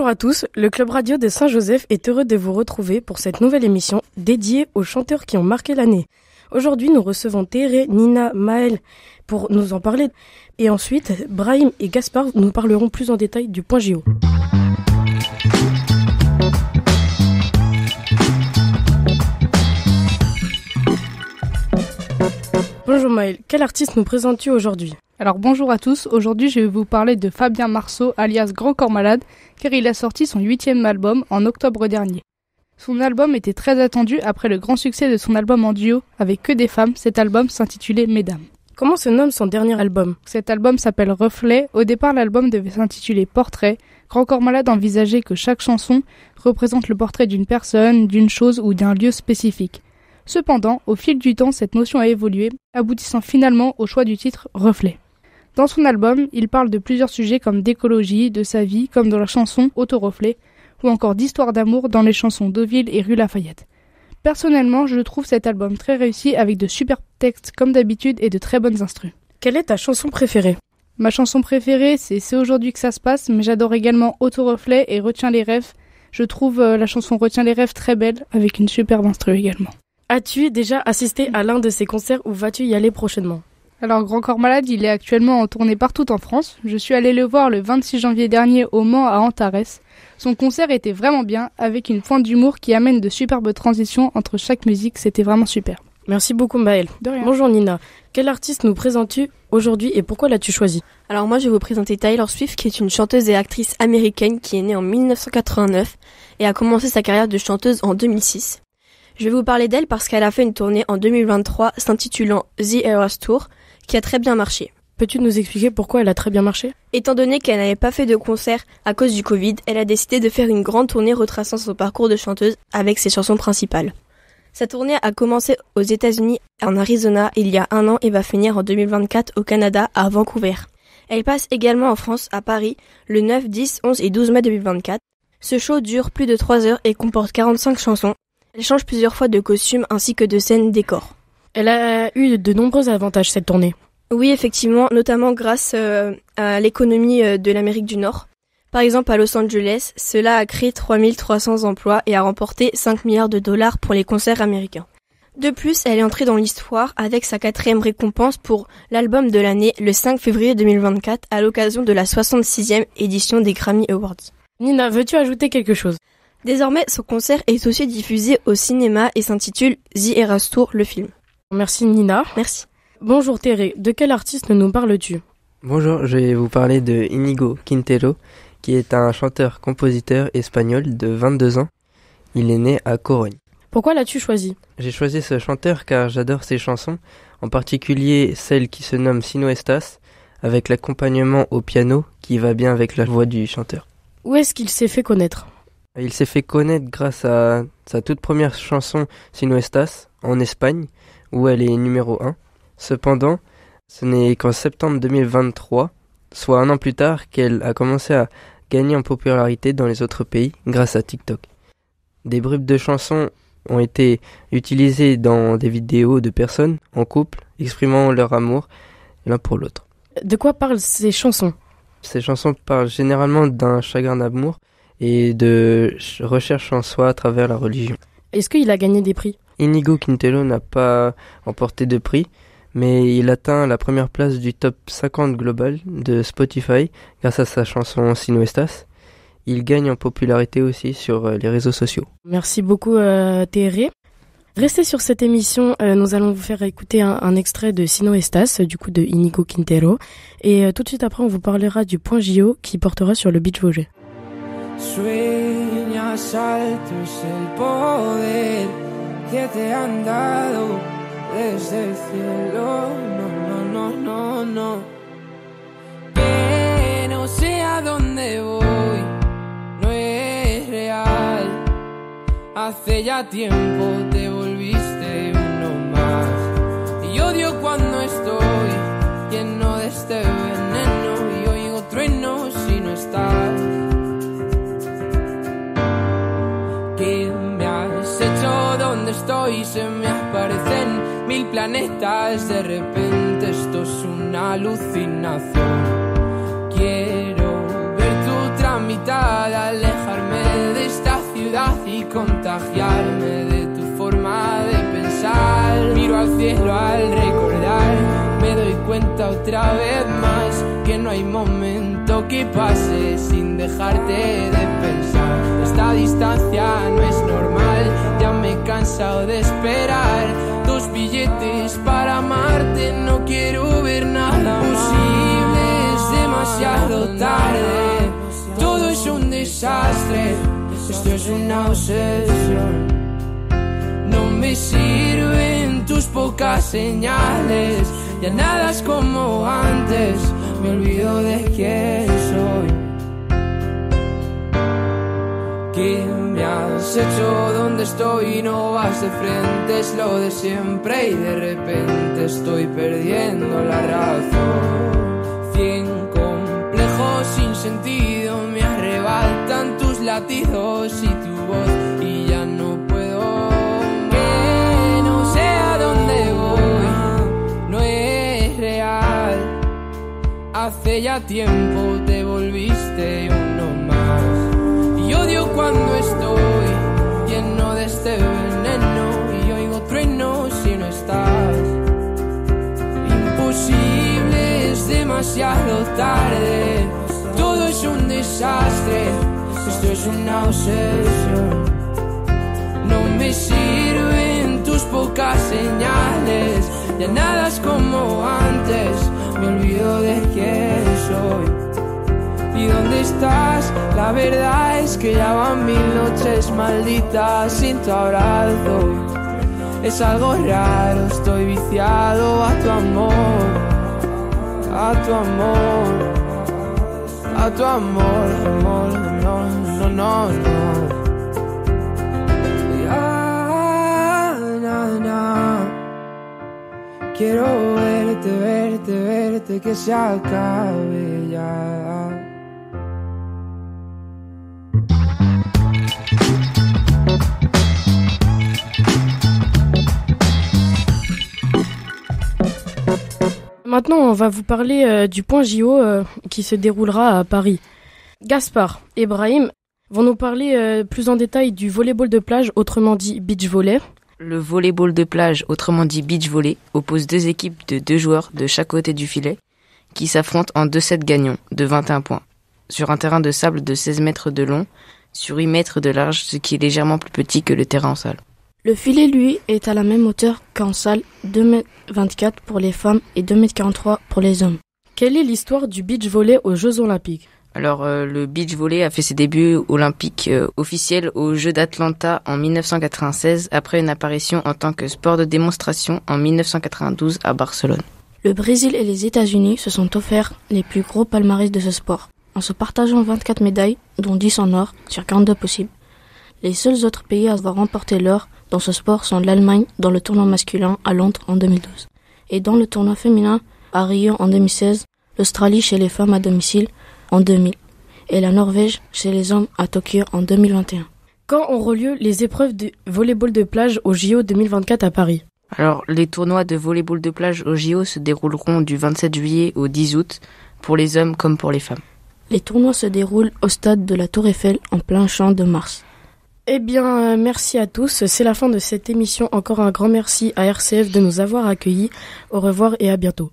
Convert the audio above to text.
Bonjour à tous, le Club Radio de Saint-Joseph est heureux de vous retrouver pour cette nouvelle émission dédiée aux chanteurs qui ont marqué l'année. Aujourd'hui, nous recevons Théré, Nina, Maël pour nous en parler. Et ensuite, Brahim et Gaspard nous parleront plus en détail du point JO. Bonjour Maël, quel artiste nous présentes-tu aujourd'hui ? Alors bonjour à tous, aujourd'hui je vais vous parler de Fabien Marceau alias Grand Corps Malade car il a sorti son 8e album en octobre dernier. Son album était très attendu après le grand succès de son album en duo avec Que des femmes, cet album s'intitulait Mesdames. Comment se nomme son dernier album ? Cet album s'appelle Reflet, au départ l'album devait s'intituler Portrait. Grand Corps Malade envisageait que chaque chanson représente le portrait d'une personne, d'une chose ou d'un lieu spécifique. Cependant, au fil du temps, cette notion a évolué, aboutissant finalement au choix du titre Reflet. Dans son album, il parle de plusieurs sujets comme d'écologie, de sa vie, comme dans la chanson Autoreflet, ou encore d'histoire d'amour dans les chansons Deauville et Rue Lafayette. Personnellement, je trouve cet album très réussi avec de super textes comme d'habitude et de très bonnes instrus. Quelle est ta chanson préférée ? Ma chanson préférée, c'est aujourd'hui que ça se passe, mais j'adore également Autoreflet et Retiens les rêves. Je trouve la chanson Retiens les rêves très belle, avec une superbe instru également. As-tu déjà assisté à l'un de ses concerts ou vas-tu y aller prochainement ? Alors Grand Corps Malade, il est actuellement en tournée partout en France. Je suis allée le voir le 26 janvier dernier au Mans à Antares. Son concert était vraiment bien, avec une pointe d'humour qui amène de superbes transitions entre chaque musique, c'était vraiment super. Merci beaucoup Maël. De rien. Bonjour Nina, quel artiste nous présentes-tu aujourd'hui et pourquoi l'as-tu choisi ? Alors moi je vais vous présenter Taylor Swift qui est une chanteuse et actrice américaine qui est née en 1989 et a commencé sa carrière de chanteuse en 2006. Je vais vous parler d'elle parce qu'elle a fait une tournée en 2023 s'intitulant The Eras Tour qui a très bien marché. Peux-tu nous expliquer pourquoi elle a très bien marché ? Étant donné qu'elle n'avait pas fait de concert à cause du Covid, elle a décidé de faire une grande tournée retraçant son parcours de chanteuse avec ses chansons principales. Sa tournée a commencé aux États-Unis, en Arizona, il y a 1 an et va finir en 2024 au Canada, à Vancouver. Elle passe également en France, à Paris, le 9, 10, 11 et 12 mai 2024. Ce show dure plus de 3 heures et comporte 45 chansons. Elle change plusieurs fois de costume ainsi que de scène décor. Elle a eu de nombreux avantages cette tournée. Oui, effectivement, notamment grâce à l'économie de l'Amérique du Nord. Par exemple, à Los Angeles, cela a créé 3300 emplois et a remporté 5 milliards de dollars pour les concerts américains. De plus, elle est entrée dans l'histoire avec sa 4e récompense pour l'album de l'année le 5 février 2024 à l'occasion de la 66e édition des Grammy Awards. Nina, veux-tu ajouter quelque chose ? Désormais, son concert est aussi diffusé au cinéma et s'intitule The Eras Tour, le film. Merci Nina. Merci. Bonjour Théré, de quel artiste nous parles-tu ? Bonjour, je vais vous parler de Íñigo Quintero, qui est un chanteur-compositeur espagnol de 22 ans. Il est né à Corogne. Pourquoi l'as-tu choisi ? J'ai choisi ce chanteur car j'adore ses chansons, en particulier celle qui se nomme Si no estás, avec l'accompagnement au piano qui va bien avec la voix du chanteur. Où est-ce qu'il s'est fait connaître ? Il s'est fait connaître grâce à sa toute première chanson Si no estás, en Espagne, où elle est numéro 1. Cependant, ce n'est qu'en septembre 2023, soit 1 an plus tard, qu'elle a commencé à gagner en popularité dans les autres pays grâce à TikTok. Des bribes de chansons ont été utilisées dans des vidéos de personnes en couple exprimant leur amour l'un pour l'autre. De quoi parlent ces chansons ? Ces chansons parlent généralement d'un chagrin d'amour et de recherche en soi à travers la religion. Est-ce qu'il a gagné des prix ? Íñigo Quintero n'a pas remporté de prix, mais il atteint la première place du top 50 global de Spotify grâce à sa chanson Si no estás. Il gagne en popularité aussi sur les réseaux sociaux. Merci beaucoup Théré. Restez sur cette émission, nous allons vous faire écouter un extrait de Si no estás, du coup de Íñigo Quintero. Et tout de suite après, on vous parlera du point JO qui portera sur le beach volley. Sueñas alto es el poder que te han dado desde el cielo, no. Que no sé a dónde voy, no es real. Hace ya tiempo te volviste uno más. Y odio cuando estoy lleno de este veneno y oigo truenos si no estás. ¿Qué me has hecho? ¿Dónde estoy? Se me aparecen 1000 planetas. De repente esto es una alucinación. Quiero ver tu trámite intentar alejarme de esta ciudad y contagiarme de tu forma de pensar. Miro al cielo al recordar, me doy cuenta otra vez más que no hay momento que pase sin dejarte de pensar. Esta distancia no es normal, ya me he cansado de esperar. 2 billetes para amarte, no quiero ver nada posible, es demasiado tarde. Todo es un desastre, esto es una obsesión. No me sirven tus pocas señales, ya nada es como antes, me olvido de quién soy. ¿Qué me has hecho? ¿Dónde estoy? No vas de frente, es lo de siempre y de repente estoy perdiendo la razón. 100 complejos sin sentido me arrebatan tus latidos y tu voz y ya no puedo. Que no sé a dónde voy, no es real. Hace ya tiempo te volviste uno más. Y odio cuando estoy lleno de este veneno y oigo truenos si no estás. Imposible, es demasiado tarde. Todo es un desastre, esto es una obsesión. No me sirven tus pocas señales, ya nada es como antes, me olvido de quién soy. ¿Y dónde estás? La verdad es que ya van 1000 noches malditas sin tu abrazo. Es algo raro, estoy viciado a tu amor, a tu amor, a tu amor, amor, no, no, no, no. Quiero verte, verte, verte, que se acabe ya. Maintenant, on va vous parler du point JO qui se déroulera à Paris. Gaspard et Brahim vont nous parler plus en détail du volleyball de plage, autrement dit beach volley. Le volleyball de plage, autrement dit beach volley, oppose 2 équipes de 2 joueurs de chaque côté du filet qui s'affrontent en 2 sets gagnants de 21 points sur un terrain de sable de 16 mètres de long sur 8 mètres de large, ce qui est légèrement plus petit que le terrain en salle. Le filet, lui, est à la même hauteur qu'en salle, 2,24 m pour les femmes et 2,43 m pour les hommes. Quelle est l'histoire du beach volley aux Jeux Olympiques ? Alors, le beach volley a fait ses débuts olympiques officiels aux Jeux d'Atlanta en 1996, après une apparition en tant que sport de démonstration en 1992 à Barcelone. Le Brésil et les États-Unis se sont offerts les plus gros palmarès de ce sport, en se partageant 24 médailles, dont 10 en or, sur 42 possibles. Les seuls autres pays à avoir remporté l'or dans ce sport sont l'Allemagne dans le tournoi masculin à Londres en 2012, et dans le tournoi féminin à Rio en 2016, l'Australie chez les femmes à domicile en 2000, et la Norvège chez les hommes à Tokyo en 2021. Quand auront lieu les épreuves de volleyball de plage au JO 2024 à Paris ? Alors, les tournois de volleyball de plage au JO se dérouleront du 27 juillet au 10 août, pour les hommes comme pour les femmes. Les tournois se déroulent au stade de la Tour Eiffel en plein champ de Mars. Eh bien, merci à tous. C'est la fin de cette émission. Encore un grand merci à RCF de nous avoir accueillis. Au revoir et à bientôt.